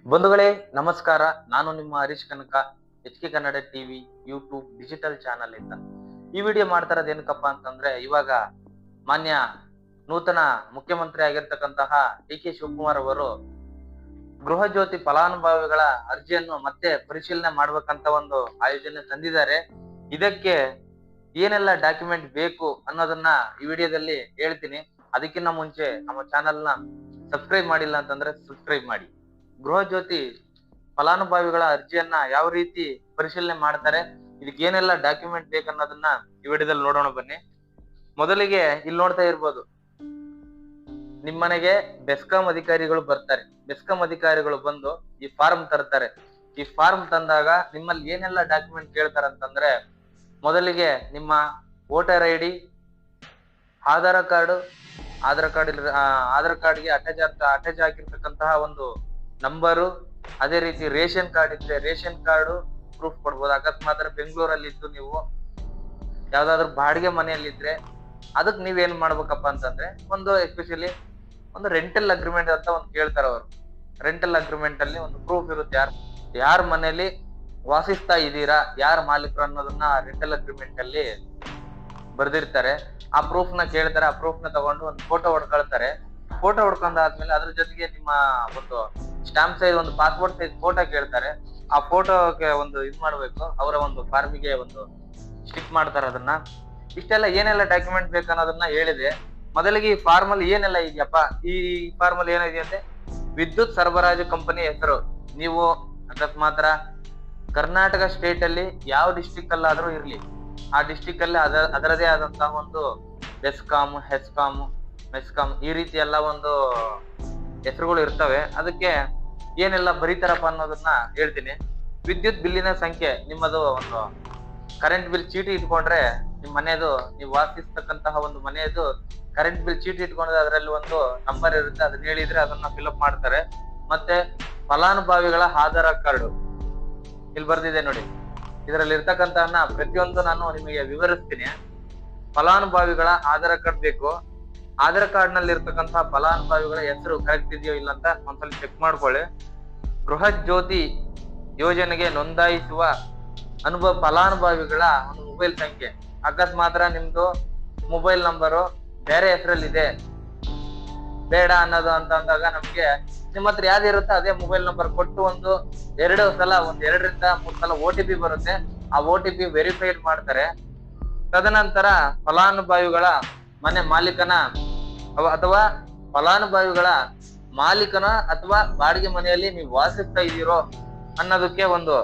ಬಂಧುಗಳೇ ನಮಸ್ಕಾರ. ನಾನು ನಿಮ್ಮ ಹರೀಶ್ ಕನಕ, HK Kannada TV YouTube digital channel ಇಂದ ಈ ವಿಡಿಯೋ ಮಾಡ್ತಾ ಇರೋದು ಏನಕ್ಕಪ್ಪ ಅಂತಂದ್ರೆ, ಇವಾಗ ಮಾನ್ಯ ನೂತನ ಮುಖ್ಯಮಂತ್ರಿ ಆಗಿರ್ತಕ್ಕಂತಹ DK ಶಿವಕುಮಾರ್ ಅವರು ಗೃಹ ಜ್ಯೋತಿ ಫಲಾನುಭವಿಗಳ ಅರ್ಜಿಯನ್ನು ಮತ್ತೆ ಪರಿಶೀಲನೆ ಮಾಡ್ಬೇಕಂತ ಒಂದು ಆಯೋಜನೆ ತಂದಿದ್ದಾರೆ. ಇದಕ್ಕೆ ಏನೆಲ್ಲ ಡಾಕ್ಯುಮೆಂಟ್ ಬೇಕು ಅನ್ನೋದನ್ನ ಈ ವಿಡಿಯೋದಲ್ಲಿ ಹೇಳ್ತೀನಿ. ಅದಕ್ಕಿಂತ ಮುಂಚೆ ನಮ್ಮ ಚಾನೆಲ್ ನ ಸಬ್ಸ್ಕ್ರೈಬ್ ಮಾಡಿಲ್ಲ ಅಂತಂದ್ರೆ ಸಬ್ಸ್ಕ್ರೈಬ್ ಮಾಡಿ. ಗೃಹ ಜ್ಯೋತಿ ಫಲಾನುಭವಿಗಳ ಅರ್ಜಿಯನ್ನ ಯಾವ ರೀತಿ ಪರಿಶೀಲನೆ ಮಾಡ್ತಾರೆ, ಇದಕ್ಕೆ ಏನೆಲ್ಲ ಡಾಕ್ಯುಮೆಂಟ್ ಬೇಕನ್ನೋದನ್ನ ಈ ವಿಡಿಯೋದಲ್ಲಿ ನೋಡೋಣ ಬನ್ನಿ. ಮೊದಲಿಗೆ ಇಲ್ಲಿ ನೋಡ್ತಾ ಇರ್ಬೋದು, ನಿಮ್ಮನೆಗೆ ಬೆಸ್ಕಾಂ ಅಧಿಕಾರಿಗಳು ಬರ್ತಾರೆ. ಬೆಸ್ಕಾಂ ಅಧಿಕಾರಿಗಳು ಬಂದು ಈ ಫಾರ್ಮ್ ತರ್ತಾರೆ. ಈ ಫಾರ್ಮ್ ತಂದಾಗ ನಿಮ್ಮಲ್ಲಿ ಏನೆಲ್ಲ ಡಾಕ್ಯುಮೆಂಟ್ ಕೇಳ್ತಾರೆ ಅಂತಂದ್ರೆ, ಮೊದಲಿಗೆ ನಿಮ್ಮ voter ID, Aadhaar card, Aadhaar ಕಾರ್ಡ್ಗೆ ಅಟ್ಯಾಚ್ ಆಗಿರ್ತಕ್ಕಂತಹ ಒಂದು ನಂಬರು, ಅದೇ ರೀತಿ ರೇಷನ್ ಕಾರ್ಡ್ ಇದ್ರೆ ರೇಷನ್ ಕಾರ್ಡು ಪ್ರೂಫ್ ಕೊಡ್ಬೋದು. ಅಕಸ್ಮಾತ್ ಬೆಂಗಳೂರಲ್ಲಿ ಇದ್ದು ನೀವು ಯಾವ್ದಾದ್ರು ಬಾಡಿಗೆ ಮನೆಯಲ್ಲಿದ್ರೆ ಅದಕ್ಕೆ ನೀವೇನ್ ಮಾಡ್ಬೇಕಪ್ಪ ಅಂತಂದ್ರೆ, ಒಂದು ಎಸ್ಪೆಷಲಿ ಒಂದು ರೆಂಟಲ್ ಅಗ್ರಿಮೆಂಟ್ ಅಂತ ಒಂದು ಕೇಳ್ತಾರೆ ಅವರು. ರೆಂಟಲ್ ಅಗ್ರಿಮೆಂಟ್ ಅಲ್ಲಿ ಒಂದು ಪ್ರೂಫ್ ಇರುತ್ತೆ, ಯಾರ ಮನೆಯಲ್ಲಿ ವಾಸಿಸ್ತಾ ಇದ್ದೀರಾ, ಯಾರ ಮಾಲೀಕರು ಅನ್ನೋದನ್ನ ರೆಂಟಲ್ ಅಗ್ರಿಮೆಂಟ್ ಅಲ್ಲಿ ಬರ್ದಿರ್ತಾರೆ. ಆ ಪ್ರೂಫ್ ನ ಕೇಳ್ತಾರೆ. ಆ ಪ್ರೂಫ್ ನ ತಗೊಂಡು ಒಂದು ಫೋಟೋ ಹೊಡ್ಕೊಳ್ತಾರೆ. ಫೋಟೋ ಹೊಡ್ಕೊಂಡಾದ್ಮೇಲೆ ಅದ್ರ ಜೊತೆಗೆ ನಿಮ್ಮ ಒಂದು ಸ್ಟಾಂಪ್ ಸೈಜ್ ಒಂದು ಪಾಸ್ಪೋರ್ಟ್ ಸೈಜ್ ಫೋಟೋ ಕೇಳ್ತಾರೆ. ಆ ಫೋಟೋಗೆ ಒಂದು ಮಾಡ್ಬೇಕು, ಅವರ ಒಂದು ಫಾರ್ಮಿಗೆ ಒಂದು ಸ್ಟಿಕ್ ಮಾಡ್ತಾರೆ ಅದನ್ನ. ಇಷ್ಟೆಲ್ಲ ಏನೆಲ್ಲ ಡಾಕ್ಯುಮೆಂಟ್ ಬೇಕು ಅನ್ನೋದನ್ನ ಹೇಳಿದೆ. ಮೊದಲಿಗೆ ಈ ಫಾರ್ಮ್ ಅಲ್ಲಿ ಏನೆಲ್ಲ ಇದೆಯಪ್ಪ, ಈ ಫಾರ್ಮ್ ಅಲ್ಲಿ ಏನಿದೆ ಅಂದ್ರೆ, ವಿದ್ಯುತ್ ಸರಬರಾಜು ಕಂಪನಿ ಹೆಸರು. ನೀವು ಅಕಸ್ಮಾತ್ ಕರ್ನಾಟಕ ಸ್ಟೇಟ್ ಅಲ್ಲಿ ಯಾವ ಡಿಸ್ಟಿಕ್ ಅಲ್ಲಾದ್ರೂ ಇರ್ಲಿ, ಆ ಡಿಸ್ಟಿಕ್ ಅಲ್ಲಿ ಅದರದೇ ಆದಂತಹ ಒಂದು ಬೆಸ್ಕಾಮ್, ಹೆಸ್ಕಾಮ್, ಮೆಸ್ಕಾಮ್ ಈ ರೀತಿ ಎಲ್ಲ ಒಂದು ಹೆಸರುಗಳು ಇರ್ತವೆ. ಅದಕ್ಕೆ ಏನೆಲ್ಲ ಬರೀತಾರಪ್ಪ ಅನ್ನೋದನ್ನ ಹೇಳ್ತೀನಿ. ವಿದ್ಯುತ್ ಬಿಲ್ಲಿನ ಸಂಖ್ಯೆ, ನಿಮ್ಮದು ಒಂದು ಕರೆಂಟ್ ಬಿಲ್ ಚೀಟಿ ಇಟ್ಕೊಂಡ್ರೆ ನಿಮ್ ಮನೆಯದು, ನೀವು ವಾಸಿಸ್ತಕ್ಕಂತಹ ಒಂದು ಮನೆಯದು ಕರೆಂಟ್ ಬಿಲ್ ಚೀಟಿ ಇಟ್ಕೊಂಡ್ರೆ ಅದರಲ್ಲಿ ಒಂದು ನಂಬರ್ ಇರುತ್ತೆ, ಅದನ್ನ ಹೇಳಿದ್ರೆ ಅದನ್ನ ಫಿಲ್ಅಪ್ ಮಾಡ್ತಾರೆ. ಮತ್ತೆ ಫಲಾನುಭವಿಗಳ ಆಧಾರ್ ಕಾರ್ಡ್ ಇಲ್ಲಿ ಬರ್ದಿದೆ ನೋಡಿ. ಇದರಲ್ಲಿ ಇರ್ತಕ್ಕಂತಹ ಪ್ರತಿಯೊಂದು ನಾನು ನಿಮಗೆ ವಿವರಿಸ್ತೀನಿ. ಫಲಾನುಭವಿಗಳ ಆಧಾರ್ ಕಾರ್ಡ್ ಬೇಕು. ಆಧಾರ್ ಕಾರ್ಡ್ ನಲ್ಲಿ ಇರ್ತಕ್ಕಂತಹ ಫಲಾನುಭವಿಗಳ ಹೆಸರು ಕರೆಕ್ಟ್ ಇದೆಯೋ ಇಲ್ಲ ಅಂತ ಒಂದ್ಸಲ ಚೆಕ್ ಮಾಡ್ಕೊಳ್ಳಿ. ಗೃಹ ಜ್ಯೋತಿ ಯೋಜನೆಗೆ ನೋಂದಾಯಿಸುವ ಫಲಾನುಭವಿಗಳ ಒಂದು ಮೊಬೈಲ್ ಸಂಖ್ಯೆ. ಅಕಸ್ಮಾತ್ ನಿಮ್ದು ಮೊಬೈಲ್ ನಂಬರು ಬೇರೆ ಹೆಸರಲ್ಲಿ ಇದೆ, ಬೇಡ ಅನ್ನೋದು ಅಂತ ಅಂದಾಗ ನಮ್ಗೆ ನಿಮ್ಮ ಹತ್ರ ಯಾವ್ದು ಇರುತ್ತೆ ಅದೇ ಮೊಬೈಲ್ ನಂಬರ್ ಕೊಟ್ಟು ಒಂದು 2 ಸಲ, 2ರಿಂದ 3 ಸಲ OTP ಬರುತ್ತೆ. ಆ OTP ವೆರಿಫೈಡ್ ಮಾಡ್ತಾರೆ. ತದನಂತರ ಫಲಾನುಭವಿಗಳ ಮನೆ ಮಾಲೀಕನ ಅಥವಾ ಫಲಾನುಭವಿಗಳ ಮಾಲೀಕನ ಅಥವಾ ಬಾಡಿಗೆ ಮನೆಯಲ್ಲಿ ನೀವು ವಾಸಿಸ್ತಾ ಇದ್ದೀರೋ ಅನ್ನೋದಕ್ಕೆ ಒಂದು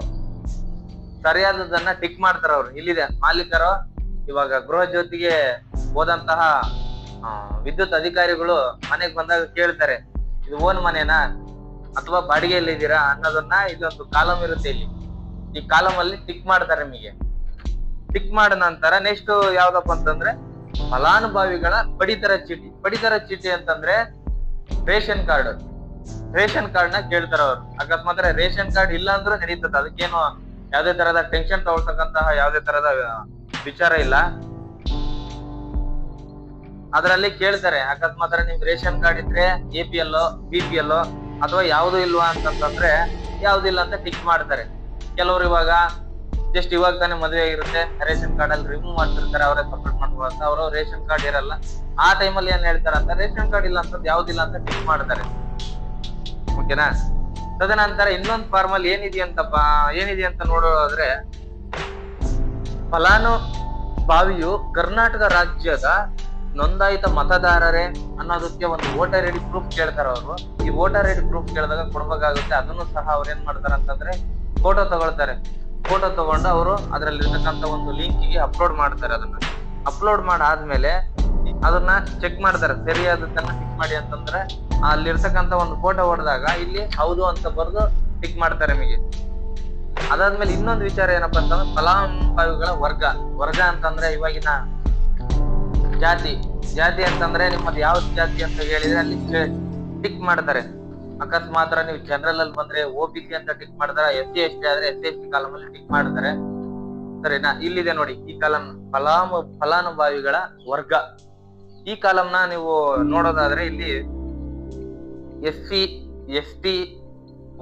ಸರಿಯಾದದನ್ನ ಟಿಕ್ ಮಾಡ್ತಾರ ಅವ್ರು. ಇಲ್ಲಿದೆ ಮಾಲೀಕರು. ಇವಾಗ ಗೃಹ ಜ್ಯೋತಿಗೆ ಹೋದಂತಹ ವಿದ್ಯುತ್ ಅಧಿಕಾರಿಗಳು ಮನೆಗೆ ಬಂದಾಗ ಕೇಳ್ತಾರೆ, ಇದು ಓನ್ ಮನೆನಾ ಅಥವಾ ಬಾಡಿಗೆಯಲ್ಲಿ ಇದ್ದೀರಾ ಅನ್ನೋದನ್ನ, ಇದೊಂದು ಕಾಲಮ್ ಇರುತ್ತೆ ಇಲ್ಲಿ. ಈ ಕಾಲಮ್ ಅಲ್ಲಿ ಟಿಕ್ ಮಾಡ್ತಾರೆ. ನಿಮಗೆ ಟಿಕ್ ಮಾಡಿದ ನಂತರ ನೆಕ್ಸ್ಟ್ ಯಾವ್ದಪ್ಪ ಅಂತಂದ್ರೆ, ಫಲಾನುಭವಿಗಳ ಪಡಿತರ ಚೀಟಿ. ಪಡಿತರ ಚೀಟಿ ಅಂತಂದ್ರೆ ರೇಷನ್ ಕಾರ್ಡ್. ರೇಷನ್ ಕಾರ್ಡ್ ನ ಕೇಳ್ತಾರ ಅವ್ರು. ಅಕಸ್ಮಾತ್ ರೇಷನ್ ಕಾರ್ಡ್ ಇಲ್ಲ ಅಂದ್ರೂ ನಡೀತದೆ, ಅದಕ್ಕೇನು ಯಾವ್ದೇ ತರದ ಟೆನ್ಷನ್ ತಗೊಳ್ತಕ್ಕಂತಹ ಯಾವ್ದೇ ತರದ ವಿಚಾರ ಇಲ್ಲ. ಅದರಲ್ಲಿ ಕೇಳ್ತಾರೆ, ಅಕಸ್ಮಾತ್ ನಿಮ್ ರೇಷನ್ ಕಾರ್ಡ್ ಇದ್ರೆ APL, BPL ಅಥವಾ ಯಾವ್ದು ಇಲ್ವಾ ಅಂತಂದ್ರೆ ಯಾವ್ದಿಲ್ಲ ಅಂತ ಟಿಕ್ ಮಾಡ್ತಾರೆ. ಕೆಲವರು ಇವಾಗ ಜಸ್ಟ್ ಇವಾಗ ತಾನೇ ಮದುವೆ ಆಗಿರುತ್ತೆ, ರೇಷನ್ ಕಾರ್ಡ್ ಅಲ್ಲಿ ರಿಮೂವ್ ಮಾಡ್ತಿರ್ತಾರೆ, ಅವರೇ ಸಪೋರ್ಟ್ ಮಾಡ್ಕೊಳ್ಳೋದು, ಅವರು ರೇಷನ್ ಕಾರ್ಡ್ ಇರಲ್ಲ. ಆ ಟೈಮಲ್ಲಿ ಏನ್ ಹೇಳ್ತಾರೆ ಅಂತ, ರೇಷನ್ ಕಾರ್ಡ್ ಇಲ್ಲ ಅಂತ ಯಾವ್ದಿಲ್ಲ ಅಂತ ಟಿಕ್ ಮಾಡ್ತಾರೆ. ಓಕೆನಾ? ತದನಂತರ ಇನ್ನೊಂದು ಫಾರ್ಮ್ ಅಲ್ಲಿ ಏನಿದೆ ಅಂತ ನೋಡೋದಾದ್ರೆ, ಫಲಾನುಭವಿಯು ಕರ್ನಾಟಕ ರಾಜ್ಯದ ನೋಂದಾಯಿತ ಮತದಾರರೇ ಅನ್ನೋದಕ್ಕೆ ಒಂದು ವೋಟರ್ ID ಪ್ರೂಫ್ ಕೇಳ್ತಾರ ಅವರು. ಈ ವೋಟರ್ ID ಪ್ರೂಫ್ ಕೇಳಿದಾಗ ಕೊಡ್ಬೇಕಾಗುತ್ತೆ. ಅದನ್ನು ಸಹ ಅವ್ರು ಏನ್ ಮಾಡ್ತಾರೆ ಅಂತಂದ್ರೆ, ಫೋಟೋ ತಗೊಳ್ತಾರೆ. ಫೋಟೋ ತಗೊಂಡು ಅವರು ಅದರಲ್ಲಿ ಇರ್ತಕ್ಕಂಥ ಒಂದು ಲಿಂಕಿಗೆ ಅಪ್ಲೋಡ್ ಮಾಡ್ತಾರೆ. ಅದನ್ನ ಅಪ್ಲೋಡ್ ಮಾಡಾದ್ಮೇಲೆ ಅದನ್ನ ಚೆಕ್ ಮಾಡ್ತಾರೆ, ಸರಿಯಾದದನ್ನ ಟಿಕ್ ಮಾಡಿ ಅಂತಂದ್ರೆ ಅಲ್ಲಿರ್ತಕ್ಕಂಥ ಒಂದು ಫೋಟೋ ಹೊಡೆದಾಗ ಇಲ್ಲಿ ಹೌದು ಅಂತ ಬರೆದು ಟಿಕ್ ಮಾಡ್ತಾರೆ ನಿಮಗೆ. ಅದಾದ್ಮೇಲೆ ಇನ್ನೊಂದು ವಿಚಾರ ಏನಪ್ಪಾ ಅಂತಂದ್ರೆ, ಫಲಾನುಭವಿಗಳ ವರ್ಗ ಅಂತಂದ್ರೆ ಇವಾಗಿನ ಜಾತಿ ಅಂತಂದ್ರೆ ನಿಮ್ಮದು ಯಾವ ಜಾತಿ ಅಂತ ಹೇಳಿದ್ರೆ ಅಲ್ಲಿ ಟಿಕ್ ಮಾಡ್ತಾರೆ. ಅಕಸ್ಮಾತ್ ನೀವು ಜನರಲ್ ಅಲ್ಲಿ ಬಂದ್ರೆ OBC ಅಂತ ಟಿಕ್ ಮಾಡ್ತಾರೆ. SC/ST ಆದ್ರೆ SC/ST ಕಾಲಮ್ ಅಲ್ಲಿ ಟಿಕ್ ಮಾಡ್ತಾರೆ. ಸರಿನಾ? ಇಲ್ಲಿದೆ ನೋಡಿ ಈ ಕಾಲಮ್, ಫಲಾನುಭವಿಗಳ ವರ್ಗ. ಈ ಕಾಲಮ್ ನ ನೀವು ನೋಡೋದಾದ್ರೆ ಇಲ್ಲಿ SC, ST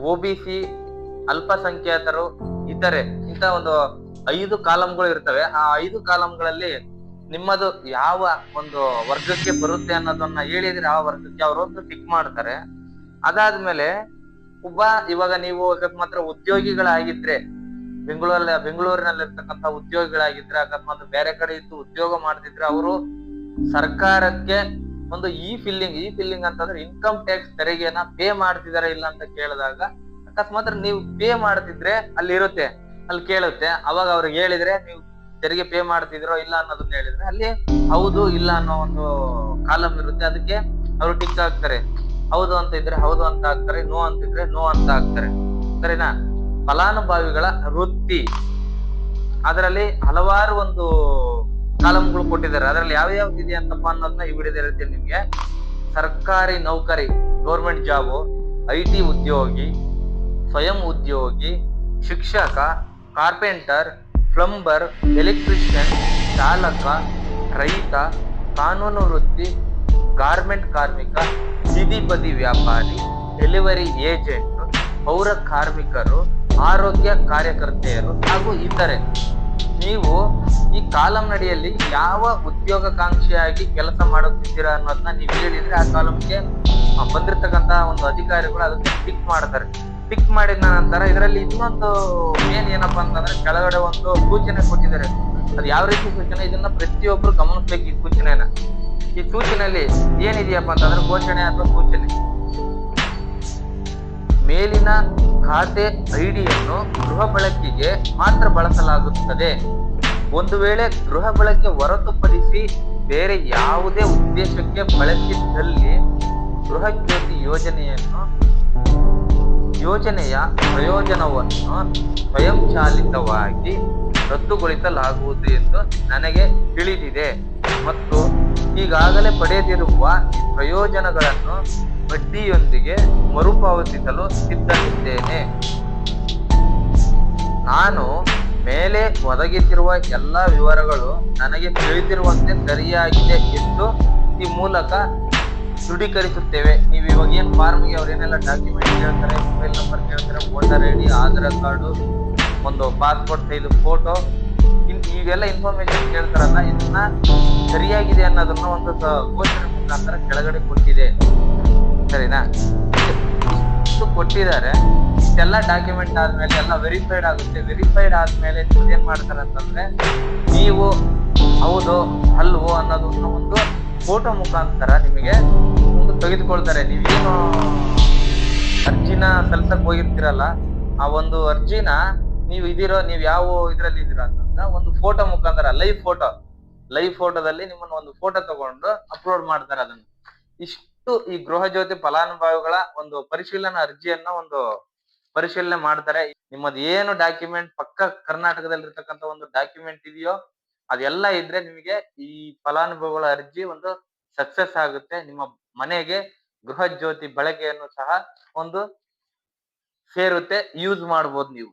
OBC, ಅಲ್ಪಸಂಖ್ಯಾತರು, ಇತರೆ ಇಂತ ಒಂದು 5 ಕಾಲಂಗಳು ಇರ್ತವೆ. ಆ 5 ಕಾಲಂಗಳಲ್ಲಿ ನಿಮ್ಮದು ಯಾವ ಒಂದು ವರ್ಗಕ್ಕೆ ಬರುತ್ತೆ ಅನ್ನೋದನ್ನ ಹೇಳಿದ್ರೆ ಆ ವರ್ಗಕ್ಕೆ ಅವರು ಒಂದು ಟಿಕ್ ಮಾಡ್ತಾರೆ. ಅದಾದ್ಮೇಲೆ ಇವಾಗ ನೀವು ಅಕಸ್ಮಾತ್ ಉದ್ಯೋಗಿಗಳಾಗಿದ್ರೆ, ಬೆಂಗಳೂರಿನಲ್ಲಿರ್ತಕ್ಕಂಥ ಉದ್ಯೋಗಿಗಳಾಗಿದ್ರೆ, ಅಕಸ್ಮಾತ್ ಬೇರೆ ಕಡೆ ಇದ್ದು ಉದ್ಯೋಗ ಮಾಡ್ತಿದ್ರೆ ಅವರು ಸರ್ಕಾರಕ್ಕೆ ಒಂದು ಈ ಫಿಲ್ಲಿಂಗ್ ಅಂತಂದ್ರೆ ಇನ್ಕಮ್ ಟ್ಯಾಕ್ಸ್ ತೆರಿಗೆನ ಪೇ ಮಾಡ್ತಿದಾರ ಇಲ್ಲ ಅಂತ ಕೇಳಿದಾಗ, ಅಕಸ್ಮಾತ್ ನೀವು ಪೇ ಮಾಡ್ತಿದ್ರೆ ಅಲ್ಲಿ ಕೇಳುತ್ತೆ. ಅವಾಗ ಅವ್ರಿಗೆ ಹೇಳಿದ್ರೆ ನೀವು ತೆರಿಗೆ ಪೇ ಮಾಡ್ತಿದ್ರೋ ಇಲ್ಲ ಅನ್ನೋದನ್ನ ಹೇಳಿದ್ರೆ ಅಲ್ಲಿ ಹೌದು ಇಲ್ಲ ಅನ್ನೋ ಒಂದು ಕಾಲಮ್ ಇರುತ್ತೆ. ಅದಕ್ಕೆ ಅವರು ಟಿಕ್ ಹಾಕ್ತಾರೆ. ಹೌದು ಅಂತ ಇದ್ರೆ ಹೌದು ಅಂತ ಹಾಕ್ತಾರೆ, ನೋ ಅಂತಿದ್ರೆ ನೋ ಅಂತ ಹಾಕ್ತಾರೆ. ಸರಿನಾ? ಫಲಾನುಭವಿಗಳ ವೃತ್ತಿ, ಅದರಲ್ಲಿ ಹಲವಾರು ಒಂದು ಕಾಲಂಗಳು ಕೊಟ್ಟಿದ್ದಾರೆ. ಅದರಲ್ಲಿ ಯಾವ ಇದೆ ಅಂತಪ್ಪ ಅನ್ನೋದನ್ನ ಈ ವಿಡಿಯೋದಲ್ಲಿ ಹೇಳ್ತೀನಿ ನಿಮ್ಗೆ. ಸರ್ಕಾರಿ ನೌಕರಿ, ಗೌರ್ಮೆಂಟ್ ಜಾಬು, IT ಉದ್ಯೋಗಿ, ಸ್ವಯಂ ಉದ್ಯೋಗಿ, ಶಿಕ್ಷಕ, ಕಾರ್ಪೆಂಟರ್, ಪ್ಲಂಬರ್, ಎಲೆಕ್ಟ್ರಿಷಿಯನ್, ಚಾಲಕ, ರೈತ, ಕಾನೂನು ವೃತ್ತಿ, ಗಾರ್ಮೆಂಟ್ ಕಾರ್ಮಿಕ, ಬೀದಿ ಬದಿ ವ್ಯಾಪಾರಿ, ಡೆಲಿವರಿ ಏಜೆಂಟ್, ಪೌರ ಕಾರ್ಮಿಕರು, ಆರೋಗ್ಯ ಕಾರ್ಯಕರ್ತೆಯರು ಹಾಗೂ ಇತರೆ. ನೀವು ಈ ಕಾಲಂ ನಡಿಯಲ್ಲಿ ಯಾವ ಉದ್ಯೋಗಾಕಾಂಕ್ಷಿಯಾಗಿ ಕೆಲಸ ಮಾಡುತ್ತಿದ್ದೀರಾ ಅನ್ನೋದನ್ನ ನೀವು ಹೇಳಿದ್ರೆ ಆ ಕಾಲಂಗೆ ಬಂದಿರತಕ್ಕಂತ ಒಂದು ಅಧಿಕಾರಿಗಳು ಅದಕ್ಕೆ ಟಿಕ್ ಮಾಡ್ತಾರೆ. ಟಿಕ್ ಮಾಡಿದ ನಂತರ ಇದರಲ್ಲಿ ಇನ್ನೊಂದು ಮೇನ್ ಏನಪ್ಪಾ ಅಂತಂದ್ರೆ ಕೆಳಗಡೆ ಒಂದು ಸೂಚನೆ ಕೊಟ್ಟಿದ್ದಾರೆ. ಅದು ಯಾವ ರೀತಿ ಸೂಚನೆ, ಇದನ್ನ ಪ್ರತಿಯೊಬ್ರು ಗಮನಿಸ್ಬೇಕು. ಈ ಸೂಚನೆಯಲ್ಲಿ ಏನಿದೆಯಪ್ಪ ಅಂತಂದ್ರೆ ಘೋಷಣೆ ಅಥವಾ ಸೂಚನೆ. ಮೇಲಿನ ಖಾತೆ ಐಡಿಯನ್ನು ಗೃಹ ಬಳಕೆಗೆ ಮಾತ್ರ ಬಳಸಲಾಗುತ್ತದೆ. ಒಂದು ವೇಳೆ ಗೃಹ ಬಳಕೆ ಹೊರತುಪಡಿಸಿ ಬೇರೆ ಯಾವುದೇ ಉದ್ದೇಶಕ್ಕೆ ಬಳಸಿದ್ದಲ್ಲಿ ಗೃಹ ಜ್ಯೋತಿ ಯೋಜನೆಯ ಪ್ರಯೋಜನವನ್ನು ಸ್ವಯಂಚಾಲಿತವಾಗಿ ರದ್ದುಗೊಳಿಸಲಾಗುವುದು ಎಂದು ನನಗೆ ತಿಳಿದಿದೆ ಮತ್ತು ಈಗಾಗಲೇ ಪಡೆದಿರುವ ಪ್ರಯೋಜನಗಳನ್ನು ಬಡ್ಡಿಯೊಂದಿಗೆ ಮರುಪಾವತಿಸಲು ಸಿದ್ಧನಿದ್ದೇನೆ. ನಾನು ಮೇಲೆ ಒದಗಿಸಿರುವ ಎಲ್ಲಾ ವಿವರಗಳು ನನಗೆ ತಿಳಿದಿರುವಂತೆ ಸರಿಯಾಗಿದೆ ಎಂದು ಈ ಮೂಲಕ ದೃಢೀಕರಿಸುತ್ತೇವೆ. ನೀವು ಇವಾಗ ಏನ್ ಫಾರ್ಮ್ಗೆ ಅವ್ರು ಏನೆಲ್ಲ ಡಾಕ್ಯುಮೆಂಟ್ ಕೇಳ್ತಾರೆ, ಮೊಬೈಲ್ ನಂಬರ್ ಕೇಳ್ತಾರೆ, ವೋಟರ್ ID, ಆಧಾರ್ ಕಾರ್ಡು, ಒಂದು ಪಾಸ್ಪೋರ್ಟ್ ಸೈಜ್ ಫೋಟೋ, ಇವೆಲ್ಲ ಇನ್ಫಾರ್ಮೇಶನ್ ಕೇಳ್ತಾರಲ್ಲ, ಇದನ್ನ ಸರಿಯಾಗಿದೆ ಅನ್ನೋದನ್ನ ಒಂದು ಘೋಷಣೆ ಮುಖಾಂತರ ಕೆಳಗಡೆ ಕೊಟ್ಟಿದೆ. ಸರಿನಾ? ಇಷ್ಟು ಕೊಟ್ಟಿದ್ದಾರೆ. ಇಷ್ಟೆಲ್ಲ ಡಾಕ್ಯುಮೆಂಟ್ ಆದ್ಮೇಲೆ ಎಲ್ಲ ವೆರಿಫೈಡ್ ಆಗುತ್ತೆ. ವೆರಿಫೈಡ್ ಆದ್ಮೇಲೆ ಏನ್ ಮಾಡ್ತಾರೆ ಅಂತಂದ್ರೆ ನೀವು ಹೌದು ಅಲ್ವೋ ಅನ್ನೋದನ್ನ ಒಂದು ಫೋಟೋ ಮುಖಾಂತರ ನಿಮಗೆ ಒಂದು ತೆಗೆದುಕೊಳ್ತಾರೆ. ನೀವೇನು ಅರ್ಜಿನ ಸಲ್ಸಕ್ ಹೋಗಿರ್ತೀರಲ್ಲ, ಆ ಒಂದು ಅರ್ಜಿನ ನೀವು ಯಾವ ಇದ್ರಲ್ಲಿ ಇದ್ದೀರಾ ಅಂತಂದ್ರೆ ಒಂದು ಫೋಟೋ ಮುಖಾಂತರ ಲೈವ್ ಫೋಟೋದಲ್ಲಿ ನಿಮ್ಮನ್ನ ಒಂದು ಫೋಟೋ ತಗೊಂಡು ಅಪ್ಲೋಡ್ ಮಾಡ್ತಾರೆ. ಅದನ್ನ ಇಷ್ಟು ಈ ಗೃಹ ಜ್ಯೋತಿ ಫಲಾನುಭವಿಗಳ ಒಂದು ಪರಿಶೀಲನಾ ಅರ್ಜಿಯನ್ನ ಒಂದು ಪರಿಶೀಲನೆ ಮಾಡ್ತಾರೆ. ನಿಮ್ಮದು ಏನು ಡಾಕ್ಯುಮೆಂಟ್ ಪಕ್ಕ ಕರ್ನಾಟಕದಲ್ಲಿ ಇರ್ತಕ್ಕಂಥ ಒಂದು ಡಾಕ್ಯುಮೆಂಟ್ ಇದೆಯೋ ಅದೆಲ್ಲ ಇದ್ರೆ ನಿಮಗೆ ಈ ಫಲಾನುಭವಿಗಳ ಅರ್ಜಿ ಒಂದು ಸಕ್ಸಸ್ ಆಗುತ್ತೆ. ನಿಮ್ಮ ಮನೆಗೆ ಗೃಹ ಜ್ಯೋತಿ ಬಳಕೆಯನ್ನು ಸಹ ಒಂದು ಸೇರುತ್ತೆ, ಯೂಸ್ ಮಾಡ್ಬೋದು ನೀವು.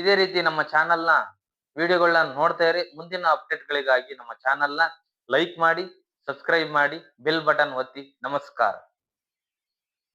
ಇದೇ ರೀತಿ ನಮ್ಮ ಚಾನೆಲ್ನ ವಿಡಿಯೋಗಳನ್ನ ನೋಡ್ತಾ ಇರಿ. ಮುಂದಿನ ಅಪ್ಡೇಟ್ಗಳಿಗಾಗಿ ನಮ್ಮ ಚಾನೆಲ್ನ ಲೈಕ್ ಮಾಡಿ, ಸಬ್ಸ್ಕ್ರೈಬ್ ಮಾಡಿ, ಬೆಲ್ ಬಟನ್ ಒತ್ತಿ. ನಮಸ್ಕಾರ.